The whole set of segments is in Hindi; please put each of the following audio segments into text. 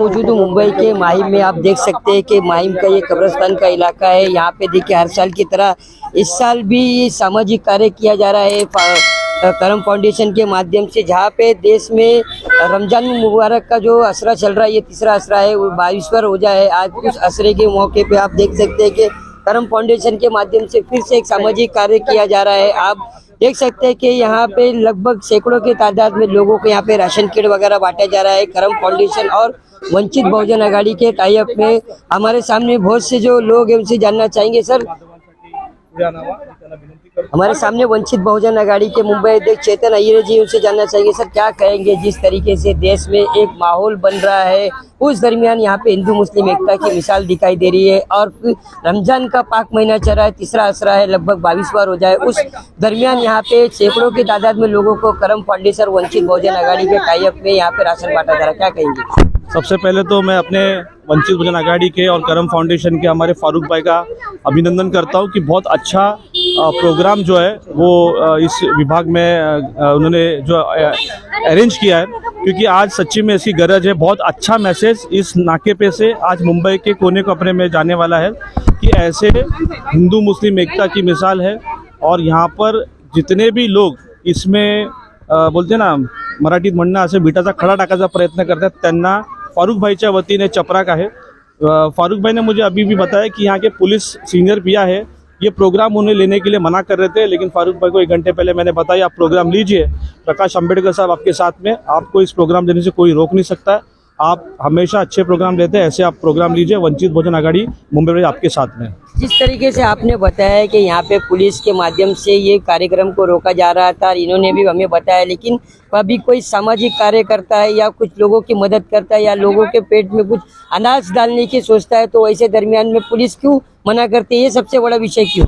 मौजूद हूँ मुंबई के माहिम में। आप देख सकते हैं कि माहिम का ये कब्रिस्तान का इलाका है। यहाँ पे देखिए हर साल की तरह इस साल भी सामाजिक कार्य किया जा रहा है करम फाउंडेशन के माध्यम से, जहाँ पे देश में रमजान मुबारक का जो असरा चल रहा है, ये तीसरा असरा है, वो 22वां रोजा है। आज उस असरे के मौके पे आप देख सकते हैं कि करम फाउंडेशन के माध्यम से फिर से एक सामाजिक कार्य किया जा रहा है। आप देख सकते हैं कि यहाँ पे लगभग सैकड़ों की तादाद में लोगों को यहाँ पे राशन किट वगैरह बांटा जा रहा है। करम फाउंडेशन और वंचित बहुजन आघाड़ी के टाई अप में हमारे सामने बहुत से जो लोग हैं उनसे जानना चाहेंगे। सर, हमारे सामने वंचित बहुजन आघाड़ी के मुंबई अध्यक्ष चेतन अय्यर जी, उनसे जानना चाहेंगे सर क्या कहेंगे जिस तरीके से देश में एक माहौल बन रहा है, उस दरमियान यहाँ पे हिंदू मुस्लिम एकता की मिसाल दिखाई दे रही है और फिर रमजान का पाक महीना चल रहा है, तीसरा असरा है, लगभग 22वां रोजा है। उस दरमियान यहाँ पे सैकड़ों की तादाद में लोगों को करम फाउंडेशन वंचित बहुजन आघाड़ी के टाई अप में यहाँ पे राशन बांटा जा रहा है, क्या कहेंगे? सबसे पहले तो मैं अपने वंचित बहुजन आघाड़ी के और करम फाउंडेशन के हमारे फारूक भाई का अभिनंदन करता हूं कि बहुत अच्छा प्रोग्राम जो है वो इस विभाग में उन्होंने जो अरेंज किया है, क्योंकि आज सच्ची में इसकी गरज है। बहुत अच्छा मैसेज इस नाके पे से आज मुंबई के कोने कोपरे में जाने वाला है कि ऐसे हिंदू मुस्लिम एकता की मिसाल है। और यहाँ पर जितने भी लोग इसमें बोलते ना मराठीत म्हणणं असे बिटाचा खडा टाकायचा प्रयत्न करतात, त्यांना फारूक भाईच्या वतीने चपराक आहे। फारूक भाई ने मुझे अभी भी बताया कि यहाँ के पुलिस सीनियर पिया है, ये प्रोग्राम उन्हें लेने के लिए मना कर रहे थे, लेकिन फारूक भाई को 1 घंटे पहले मैंने बताया आप प्रोग्राम लीजिए, प्रकाश अंबेडकर साहब आपके साथ में, आपको इस प्रोग्राम लेने से कोई रोक नहीं सकता है। आप हमेशा अच्छे प्रोग्राम लेते हैं, ऐसे आप प्रोग्राम लीजिए। वंचित बहुजन आघाड़ी मुंबई में आपके साथ में। जिस तरीके से आपने बताया है कि यहाँ पे पुलिस के माध्यम से ये कार्यक्रम को रोका जा रहा था, इन्होंने भी हमें बताया, लेकिन अभी कोई सामाजिक कार्य करता है या कुछ लोगों की मदद करता है या लोगों के पेट में कुछ अनाज डालने की सोचता है, तो ऐसे दरमियान में पुलिस क्यों मना करती है? ये सबसे बड़ा विषय क्यों?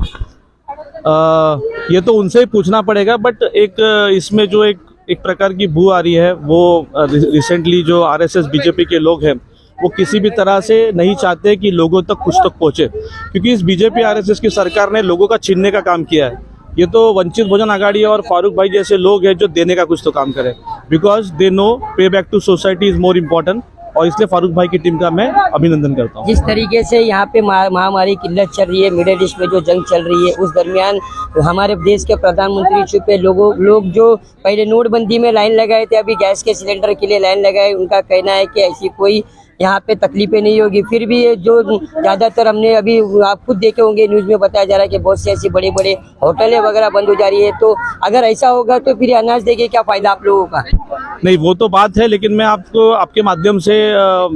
ये तो उनसे ही पूछना पड़ेगा, बट एक इसमें जो एक प्रकार की बू आ रही है, वो रिसेंटली जो आरएसएस बीजेपी के लोग हैं वो किसी भी तरह से नहीं चाहते कि लोगों तक कुछ तक पहुंचे, क्योंकि इस बीजेपी आरएसएस की सरकार ने लोगों का छीनने का काम किया है। ये तो वंचित बहुजन आघाड़ी और फारूक भाई जैसे लोग हैं जो देने का कुछ तो काम करें, because they know pay back to society is more important, और इसलिए फारूक भाई की टीम का मैं अभिनंदन करता हूँ। जिस तरीके से यहाँ पे महामारी किल्लत चल रही है, मिडिल ईस्ट में जो जंग चल रही है, उस दरमियान हमारे देश के प्रधानमंत्री छुपे लोग जो पहले नोटबंदी में लाइन लगाए थे, अभी गैस के सिलेंडर के लिए लाइन लगाए, उनका कहना है कि ऐसी कोई यहाँ पे तकलीफें नहीं होगी। फिर भी ये जो ज़्यादातर हमने अभी आप खुद देखे होंगे न्यूज़ में बताया जा रहा है कि बहुत से ऐसी बड़े बड़े होटलें वगैरह बंद हो जा रही है, तो अगर ऐसा होगा तो फिर अनाज देके क्या फ़ायदा आप लोगों का? नहीं, वो तो बात है, लेकिन मैं आपको आपके माध्यम से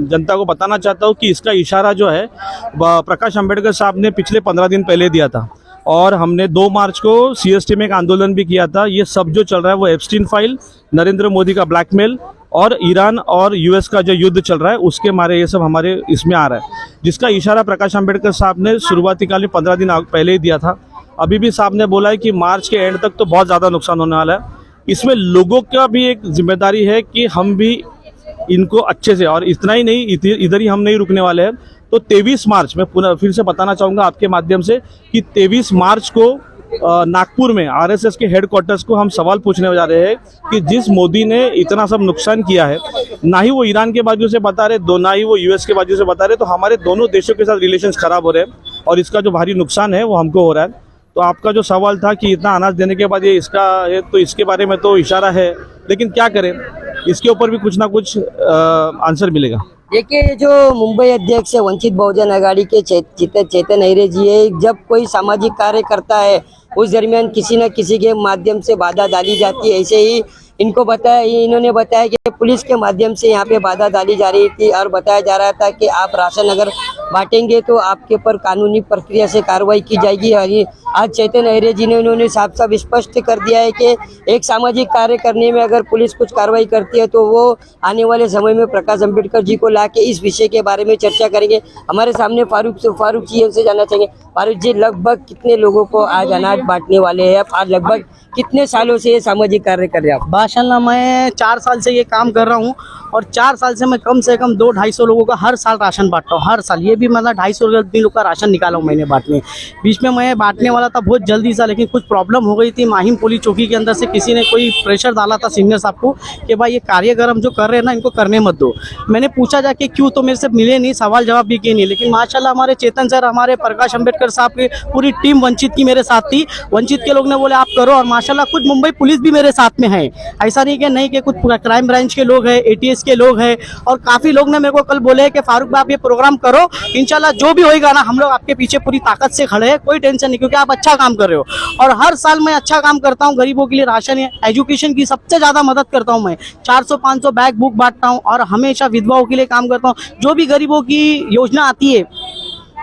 जनता को बताना चाहता हूँ कि इसका इशारा जो है प्रकाश अंबेडकर साहब ने पिछले 15 दिन पहले दिया था, और हमने 2 मार्च को सीएसटी में एक आंदोलन भी किया था। ये सब जो चल रहा है वो एप्स्टीन फाइल, नरेंद्र मोदी का ब्लैकमेल और ईरान और यूएस का जो युद्ध चल रहा है उसके मारे ये सब हमारे इसमें आ रहा है, जिसका इशारा प्रकाश अंबेडकर साहब ने शुरुआती काल में 15 दिन पहले ही दिया था। अभी भी साहब ने बोला है कि मार्च के एंड तक तो बहुत ज़्यादा नुकसान होने वाला है। इसमें लोगों का भी एक जिम्मेदारी है कि हम भी इनको अच्छे से, और इतना ही नहीं, इधर ही हम नहीं रुकने वाले हैं। तो 23 मार्च में पुनः फिर से बताना चाहूँगा आपके माध्यम से कि 23 मार्च को नागपुर में आरएसएस के हेडक्वार्टर्स को हम सवाल पूछने जा रहे हैं कि जिस मोदी ने इतना सब नुकसान किया है, ना ही वो ईरान के बाजू से बता रहे, ना ही वो यूएस के बाजू से बता रहे, तो हमारे दोनों देशों के साथ रिलेशंस खराब हो रहे हैं और इसका जो भारी नुकसान है वो हमको हो रहा है। तो आपका जो सवाल था कि इतना अनाज देने के बाद ये इसका है, तो इसके बारे में तो इशारा है, लेकिन क्या करें, इसके ऊपर भी कुछ ना कुछ आंसर मिलेगा। देखिए, जो मुंबई अध्यक्ष है वंचित बहुजन आघाड़ी के चेतन अय्यर जी है, जब कोई सामाजिक कार्य करता है उस दरमियान किसी न किसी के माध्यम से बाधा डाली जाती है। ऐसे ही इन्होंने बताया कि पुलिस के माध्यम से यहाँ पे बाधा डाली जा रही थी और बताया जा रहा था कि आप राशन अगर बांटेंगे तो आपके ऊपर कानूनी प्रक्रिया से कार्रवाई की जाएगी। आज चेतन अय्यर जी ने उन्होंने साफ साफ स्पष्ट कर दिया है कि एक सामाजिक कार्य करने में अगर पुलिस कुछ कार्रवाई करती है तो वो आने वाले समय में प्रकाश अंबेडकर जी को लाके इस विषय के बारे में चर्चा करेंगे। हमारे सामने फारूक जी हमसे जानना चाहेंगे, फारूक जी, लगभग कितने लोगों को आज अनाज बांटने वाले हैं? आज लगभग कितने सालों से ये सामाजिक कार्य कर रहे हैं आप? माशाल्लाह, मैं 4 साल से ये काम कर रहा हूँ और 4 साल से मैं कम 200-250 लोगों का हर साल राशन बांटता हूँ, हर साल। ये भी मतलब 250 आदमी लोग का राशन निकाला हूँ मैंने बांटने। बीच में मैं बांटने वाला था बहुत जल्दी सा, लेकिन कुछ प्रॉब्लम हो गई थी। माहिम पुलिस चौकी के अंदर से किसी ने कोई प्रेशर डाला था सीनियर साहब को कि भाई ये कार्यक्रम जो कर रहे हैं ना, इनको करने मत दो। मैंने पूछा जाके क्यों, तो मेरे से मिले नहीं, सवाल जवाब भी किए नहीं। लेकिन माशाल्लाह हमारे चेतन सर, हमारे प्रकाश अंबेडकर साहब की पूरी टीम वंचित की मेरे साथ थी। वंचित के लोग ने बोले आप करो, और माशाल्लाह कुछ मुंबई पुलिस भी मेरे साथ में है। ऐसा नहीं कि कुछ क्राइम ब्रांच के लोग हैं, ATS के लोग हैं, और काफ़ी लोग ने मेरे को कल बोले कि फारूक भाई आप ये प्रोग्राम करो, इंशाल्लाह जो भी होएगा ना हम लोग आपके पीछे पूरी ताकत से खड़े हैं, कोई टेंशन नहीं, क्योंकि आप अच्छा काम कर रहे हो। और हर साल मैं अच्छा काम करता हूँ, गरीबों के लिए राशन है, एजुकेशन की सबसे ज़्यादा मदद करता हूँ मैं। 400-500 बैग बुक बांटता हूँ, और हमेशा विधवाओं के लिए काम करता हूँ। जो भी गरीबों की योजना आती है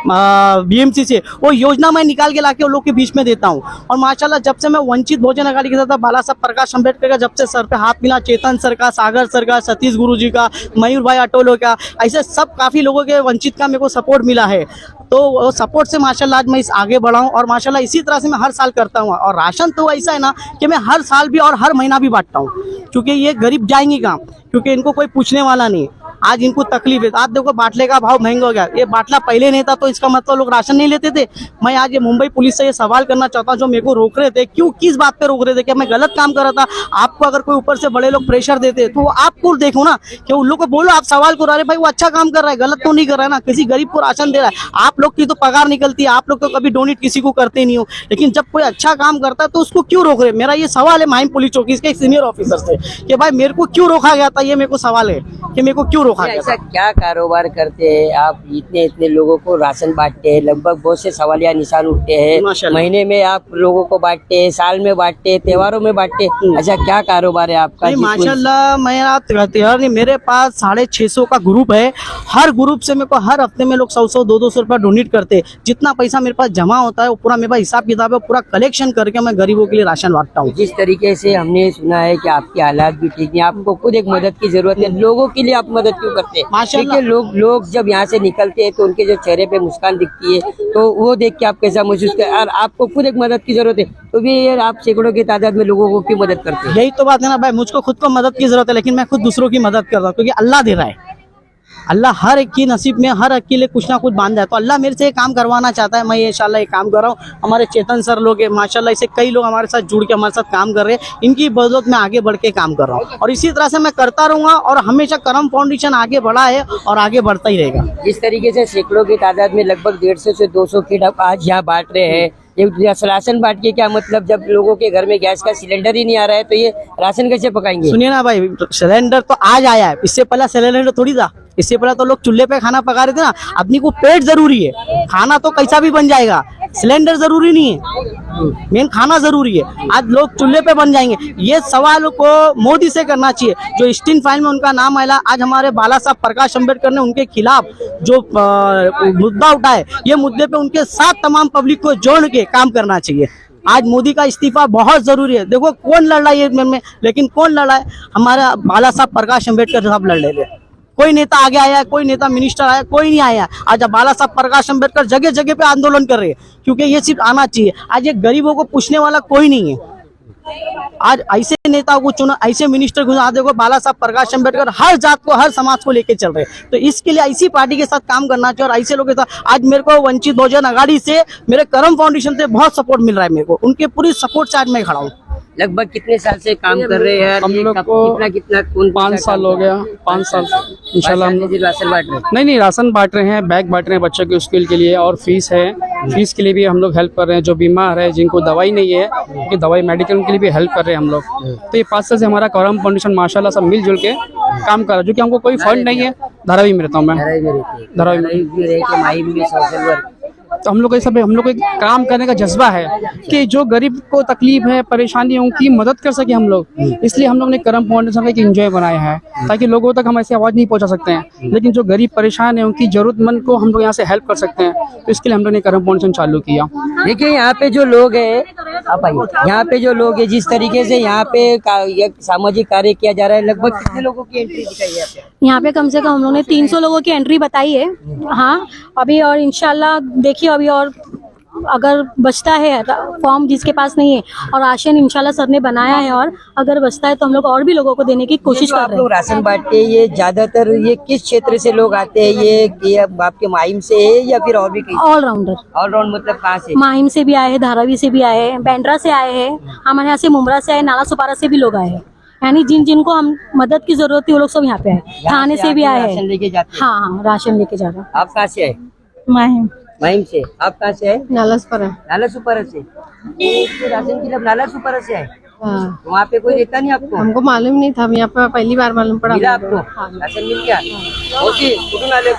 BMC से, वो योजना मैं निकाल के लाके उन लोग के बीच में देता हूँ। और माशाल्लाह जब से मैं वंचित बहुजन अघाड़ी के साथ, बाला साहब प्रकाश अंबेडकर का जब से सर पे हाथ मिला, चेतन सर का, सागर सर का, सतीश गुरु जी का, मयूर भाई अटोलो का, ऐसे सब काफ़ी लोगों के वंचित का मेरे को सपोर्ट मिला है। तो सपोर्ट से माशाल्लाह आज मैं इस आगे बढ़ा हूँ, और माशाल्लाह इसी तरह से मैं हर साल करता हूँ। और राशन तो ऐसा है ना कि मैं हर साल भी और हर महीना भी बांटता हूँ, क्योंकि ये गरीब जाएंगे कहाँ, क्योंकि इनको कोई पूछने वाला नहीं। आज इनको तकलीफ है। आप देखो बाटले का भाव महंगा हो गया, ये बाटला पहले नहीं था तो इसका मतलब लोग राशन नहीं लेते थे। मैं आज ये मुंबई पुलिस से ये सवाल करना चाहता हूँ, जो मेरे को रोक रहे थे, क्यों, किस बात पे रोक रहे थे? क्या मैं गलत काम कर रहा था? आपको अगर कोई ऊपर से बड़े लोग प्रेशर देते तो आपको देखो ना, कि उन लोग को बोलो, आप सवाल करो, अरे भाई वो अच्छा काम कर रहा है, गलत तो नहीं कर रहा है ना, किसी गरीब को राशन दे रहा है। आप लोग की तो पगार निकलती है, आप लोग तो कभी डोनेट किसी को करते नहीं हो, लेकिन जब कोई अच्छा काम करता है तो उसको क्यों रोक रहे? मेरा ये सवाल है माहिम पुलिस चौकी के सीनियर ऑफिसर से, कि भाई मेरे को क्यों रोका गया था? ये मेरे को सवाल है कि मेरे को क्यों रोका गया था? ऐसा क्या कारोबार करते हैं आप, इतने लोगों को राशन बांटते हैं? लगभग बहुत से सवालिया निशान उठते हैं। माशाल्लाह। महीने में आप लोगों को बांटते हैं, साल में बांटते हैं, त्योहारों में बांटते हैं। अच्छा क्या कारोबार है आपका? माशाल्लाह मेरा त्योहार नहीं, मेरे पास 650 का ग्रुप है। हर ग्रुप से मेरे को हर हफ्ते में लोग 100-100, 200 रुपया डोनेट करते हैं। जितना पैसा मेरे पास जमा होता है वो पूरा मेरे पास हिसाब किताब है, पूरा कलेक्शन करके मैं गरीबों के लिए राशन बांटता हूँ। जिस तरीके से हमने सुना है कि आपके हालात भी ठीक नहीं, आपको खुद एक मदद की जरूरत है, लोगों के लिए आप मदद क्यों करते हैं? माशाल्लाह। देखिए लोग जब यहाँ से निकलते हैं तो उनके जो चेहरे पे मुस्कान दिखती है, तो वो देख के आप कैसा महसूस कर, और आपको खुद एक मदद की जरूरत है, तो भी आप सैकड़ों की तादाद में लोगों को क्यों मदद करते हैं? यही तो बात है ना भाई, मुझको खुद को मदद की जरूरत है, लेकिन मैं खुद दूसरों की मदद कर रहा हूँ, क्योंकि अल्लाह दे रहा है। अल्लाह हर एक की नसीब में हर एक के लिए कुछ ना कुछ बांधा है, तो अल्लाह मेरे से ये काम करवाना चाहता है। मैं ये इंशाल्लाह ये काम कर रहा हूँ। हमारे चेतन सर लोग हैं माशाल्लाह, इससे कई लोग हमारे साथ जुड़ के हमारे साथ काम कर रहे हैं। इनकी बदौलत मैं आगे बढ़ के काम कर रहा हूँ, और इसी तरह से मैं करता रहूँगा। और हमेशा करम फाउंडेशन आगे बढ़ा है और आगे बढ़ता ही रहेगा। जिस तरीके से सैकड़ों की तादाद में लगभग 150 से 200 किट आप आज यहाँ बांट रहे हैं, ये राशन बांट के क्या मतलब? जब लोगों के घर में गैस का सिलेंडर ही नहीं आ रहा है तो ये राशन कैसे पकाएंगे? सुनिए ना भाई, सिलेंडर तो आज आया है, इससे पहले सिलेंडर थोड़ी था। इससे पहले तो लोग चूल्हे पे खाना पका रहे थे ना। आदमी को पेट जरूरी है, खाना तो कैसा भी बन जाएगा, सिलेंडर जरूरी नहीं है, मेन खाना जरूरी है। आज लोग चूल्हे पे बन जाएंगे। ये सवाल को मोदी से करना चाहिए। जो स्टीन फाइल में उनका नाम आया, आज हमारे बाला साहब प्रकाश अंबेडकर ने उनके खिलाफ जो मुद्दा उठाए, ये मुद्दे पे उनके साथ तमाम पब्लिक को जोड़ के काम करना चाहिए। आज मोदी का इस्तीफा बहुत जरूरी है। देखो कौन लड़ रहा है में, लेकिन कौन लड़ा है? हमारा बाला साहब प्रकाश अंबेडकर साहब लड़ रहे थे। कोई नेता आगे आया है, कोई नेता मिनिस्टर आया, कोई नहीं आया। आज बाला साहब प्रकाश अंबेडकर जगह जगह पे आंदोलन कर रहे हैं, क्योंकि ये सिर्फ आना चाहिए। आज ये गरीबों को पूछने वाला कोई नहीं है। आज ऐसे नेता को चुना, ऐसे मिनिस्टर को, देखो बाला साहब प्रकाश अंबेडकर हर जात को, हर समाज को लेके चल रहे हैं। तो इसके लिए ऐसी पार्टी के साथ काम करना चाहिए, और ऐसे लोगों के साथ। आज मेरे को वंचित बहुजन अघाड़ी से, मेरे करम फाउंडेशन से बहुत सपोर्ट मिल रहा है मेरे को। उनके पूरी सपोर्ट से आज मैं खड़ा हूँ। लगभग कितने साल से काम कर रहे हैं? हम लोग को कितना 5 साल हो गया। 5 साल इंशाल्लाह हम लोग राशन बांट रहे हैं। नहीं राशन बांट रहे हैं, बैग बांट रहे हैं बच्चों के स्कूल के लिए, और फीस है, फीस के लिए भी हम लोग हेल्प कर रहे हैं। जो बीमार है, जिनको दवाई नहीं है, उनकी दवाई मेडिकल के लिए भी हेल्प कर रहे हैं हम लोग। तो ये 5 साल से हमारा करम फाउंडेशन माशाल्लाह सब मिलजुल के काम कर रहा है। जो कि हमको कोई फंड नहीं है, धारावी में रहता हूँ मैं, धारावी में। तो हम लोग को सब, हम लोग को एक काम करने का जज्बा है कि जो गरीब को तकलीफ है, परेशानी है, उनकी मदद कर सके हम लोग। इसलिए हम लोग ने करम फाउंडेशन का एक एंजॉय बनाया है, ताकि लोगों तक हम ऐसे आवाज़ नहीं पहुंचा सकते हैं, लेकिन जो गरीब परेशान है, उनकी जरूरतमंद को हम लोग यहाँ से हेल्प कर सकते हैं। तो इसके लिए हम लोग ने करम फाउंडेशन चालू किया। देखिए यहाँ पे जो लोग हैं, आप आइए, यहाँ पे जो लोग हैं, जिस तरीके से यहाँ पे सामाजिक कार्य किया जा रहा है, लगभग कितने लोगों की एंट्री दिखाई है? यहाँ पे कम से कम हम लोगों ने 300 लोगों की एंट्री बताई है। हाँ अभी, और इंशाल्लाह देखिए अभी और अगर बचता है फॉर्म जिसके पास नहीं है, और राशन इंशाल्लाह सर ने बनाया है, और अगर बचता है तो हम लोग और भी लोगों को देने की कोशिश जो कर आप रहे लोग हैं। राशन बांटते हैं, ये ज्यादातर ये किस क्षेत्र से लोग आते हैं? ये आपके माहिम से है या फिर और भी कहीं? ऑलराउंडर, ऑलराउंड मतलब कहाँ से? माहिम से भी आए हैं, धारावी से भी आए हैं, बैंड्रा से आए हैं, हमारे यहाँ से मुमरा से आए, नाला सुपारा से भी लोग आए हैं। यानी जिनको हम मदद की जरूरत थी वो लोग सब यहाँ पे आए, थाने से भी आए राशन हैं। लेके जाते हैं? हाँ हाँ, राशन लेके जा रहे हैं। आप कहाँ से आए? माहिम, माहिम से। आप कहाँ से आए? नाला सुपारा। नाला सुपारा से। ये राशन की नाला सुपारा से आए? हाँ, वहाँ पे कोई देता नहीं आपको? हमको मालूम नहीं था, हम यहाँ पे पहली बार मालूम पड़ा। मिला आपको? राशन मिल गया? होती कुठून आले?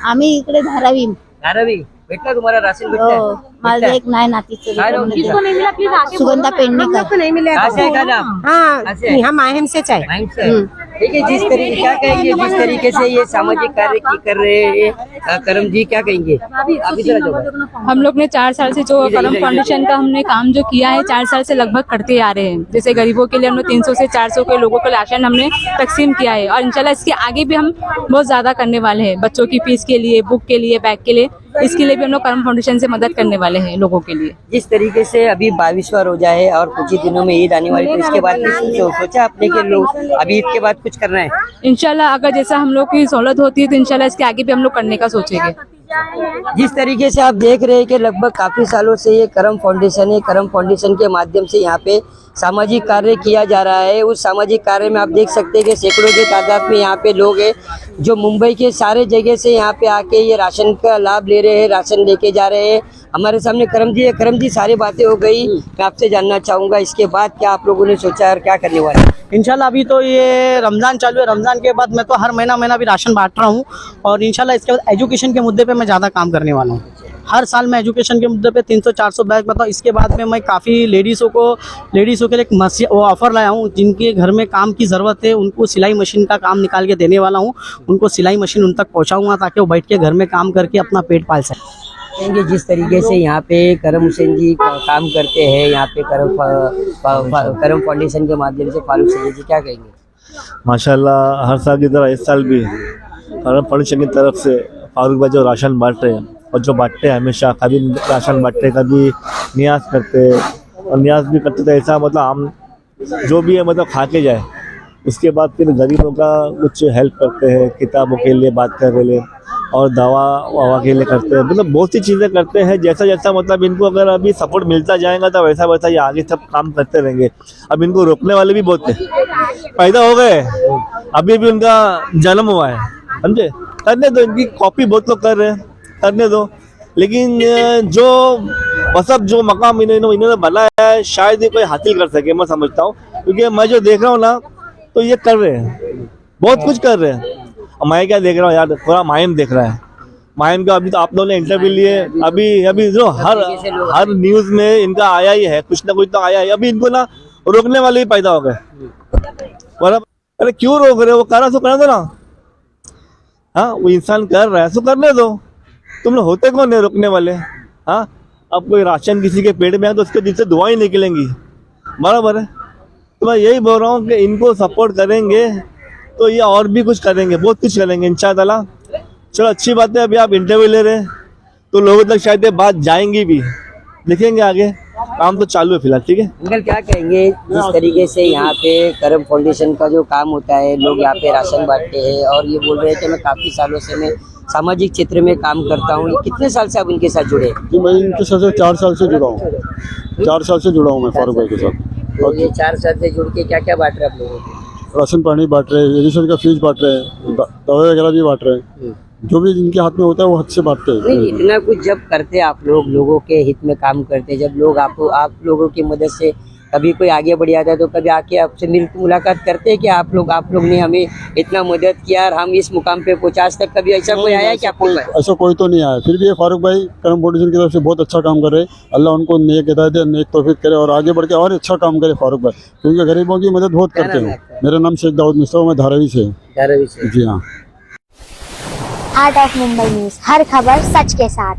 आम्ही इकडे धारावी धारावी. भेटला तुम्हाला राशन? भेटलं? माझं एक नाही नातीचं काय नाव लेकरं. तिचं? नहीं मिला प्लीज आके सुगंधा पेडणेकर नहीं मिला। कहाँ से है का नाम? हाँ, कहाँ से है? हम माहिम से चाहे। माहिम से। ठीक है, जिस तरीके क्या कहेंगे, जिस तरीके से ये सामाजिक कार्य की कर रहे हैं करम जी, क्या कहेंगे? आप इधर आ जाओ। हम लोग ने 4 साल से जो करम फाउंडेशन का हमने काम जो किया है 4 साल से लगभग करते आ रहे हैं। जैसे गरीबों के लिए हमने 300 से 400 के लोगों को राशन हमने तकसीम किया है, और इंशाल्लाह इसके आगे भी हम बहुत ज्यादा करने वाले हैं। बच्चों की फीस के लिए, बुक के लिए, बैग के लिए, इसके लिए भी हम लोग करम फाउंडेशन से मदद करने वाले हैं लोगों के लिए। जिस तरीके से अभी 22वां रोजा है और कुछ ही दिनों में ईद आने वाली, तो इसके बाद सोचा आपने कि लोग अभी ईद के बाद कुछ करना है? इंशाल्लाह अगर जैसा हम लोग की सहूलत होती है तो इंशाल्लाह इसके आगे भी हम लोग करने का सोचेंगे। जिस तरीके से आप देख रहे हैं कि लगभग काफी सालों से ये करम फाउंडेशन है, करम फाउंडेशन के माध्यम से यहाँ पे सामाजिक कार्य किया जा रहा है। उस सामाजिक कार्य में आप देख सकते हैं कि सैकड़ों की तादाद में यहाँ पे लोग हैं जो मुंबई के सारे जगह से यहाँ पे आके ये राशन का लाभ ले रहे हैं, राशन लेके जा रहे हैं। हमारे सामने करम जी है। करम जी, सारी बातें हो गई, मैं आपसे जानना चाहूंगा इसके बाद क्या आप लोगों ने सोचा और क्या करने वाले? इंशाल्लाह अभी तो ये रमज़ान चालू है, रमज़ान के बाद मैं तो हर महीना भी राशन बांट रहा हूँ, और इंशाल्लाह इसके बाद एजुकेशन के मुद्दे पे मैं ज़्यादा काम करने वाला हूँ। हर साल मैं एजुकेशन के मुद्दे पे 300-400 बैग बताऊँ। इसके बाद में मैं काफ़ी लेडीज़ों के लिए एक वो ऑफ़र लाया हूँ, जिनके घर में काम की ज़रूरत है उनको सिलाई मशीन का काम निकाल के देने वाला हूँ। उनको सिलाई मशीन उन तक पहुँचाऊँगा ताकि वो बैठ के घर में काम करके अपना पेट पाल सकें। कहेंगे जिस तरीके से यहाँ पे करम हुसैन जी काम करते हैं, यहाँ पे करम फाउंडेशन के माध्यम से फारूक सैयद जी, क्या कहेंगे? माशाल्लाह हर साल की तरह इस साल भी करम फाउंडेशन की तरफ से फारूक भाई जो राशन बांट रहे हैं, और जो बांटते हैं हमेशा, कभी राशन बांटते, कभी नियाज करते, और नियाज भी करते थे ऐसा मतलब हम जो भी है मतलब खा के जाए। उसके बाद फिर गरीबों का कुछ हेल्प करते हैं, किताबों के लिए बात करने के लिए, और दवा के लिए करते हैं, मतलब बहुत सी चीज़ें करते हैं। जैसा जैसा मतलब इनको अगर अभी सपोर्ट मिलता जाएगा तो वैसा वैसा ये आगे सब काम करते रहेंगे। अब इनको रोकने वाले भी बहुत थे, पैदा हो गए, अभी भी उनका जन्म हुआ है, समझे? करने दो, इनकी कॉपी बहुत लोग कर रहे हैं, करने दो। लेकिन जो मतलब जो मकाम इन्होंने बनाया है शायद ही कोई हासिल कर सके, मैं समझता हूँ। क्योंकि मैं जो देख रहा हूँ ना, तो ये कर रहे हैं, बहुत कुछ कर रहे हैं। मैं क्या देख रहा हूँ यार, पूरा माहिम देख रहा है। माहिम का अभी तो आप लोगों ने इंटरव्यू लिए, अभी जो हर न्यूज़ में इनका आया ही है, कुछ ना कुछ तो आया है। अभी इनको ना रोकने वाले भी पैदा हो गए। अरे क्यों रोक रहे हो? वो करा तो करने दो ना। हाँ, वो इंसान कर रहा है तो करने दो। तुम लोग होते कौन है रोकने वाले? हाँ, अब कोई राशन किसी के पेट में है तो उसके दिल से दुआएं निकलेंगी, बराबर है। तो मैं यही बोल रहा हूँ कि इनको सपोर्ट करेंगे तो ये और भी कुछ करेंगे, बहुत कुछ करेंगे इंशाअल्लाह। चलो अच्छी बात है, अभी आप इंटरव्यू ले रहे हैं तो लोगों तक शायद ये बात जाएंगी भी, देखेंगे आगे, काम तो चालू है फिलहाल। ठीक है अंकल, क्या कहेंगे जिस तरीके से यहाँ पे करम फाउंडेशन का जो काम होता है, लोग यहाँ पे राशन बांटते हैं और ये बोल रहे हैं कि मैं काफी सालों से मैं सामाजिक क्षेत्र में काम करता हूँ। ये कितने साल से आप इनके साथ जुड़े? जी, मैं इनके साथ 4 साल से जुड़ा हूँ। 4 साल से जुड़ा हूँ मैं फारूक भाई के साथ। तो ये 4 साल से जुड़ के क्या क्या बांट रहे हैं आप लोगों को? राशन पानी बांट रहे हैं, एजुकेशन का फीस बांट रहे हैं, दवाई वगैरह भी बांट रहे हैं। जो भी जिनके हाथ में होता है वो हद से बांटते हैं। नहीं, इतना कुछ जब करते आप लोग, लोगों के हित में काम करते, जब लोग आप लोगों की मदद से कभी कोई आगे बढ़ जाता है तो कभी आके आपसे मुलाकात करते हैं कि आप लोग ने हमें इतना मदद किया और हम इस मुकाम पे पहुंचा। आज तक कभी ऐसा कोई आया है कि आपको? ऐसा कोई तो नहीं आया। फिर भी ये फारूक भाई करम फाउंडेशन की तरफ से बहुत अच्छा काम कर रहे हैं। अल्लाह उनको नेक हिदायत दे, नेक तौफीक करे और आगे बढ़ के और अच्छा काम करे फारूक भाई, क्योंकि गरीबों की मदद बहुत करते हैं। मेरा नाम शेख दाऊद मिस्त्री, मैं धारावी से। धारावी से? जी हाँ। आर्ट ऑफ मुंबई न्यूज़, हर खबर सच के साथ।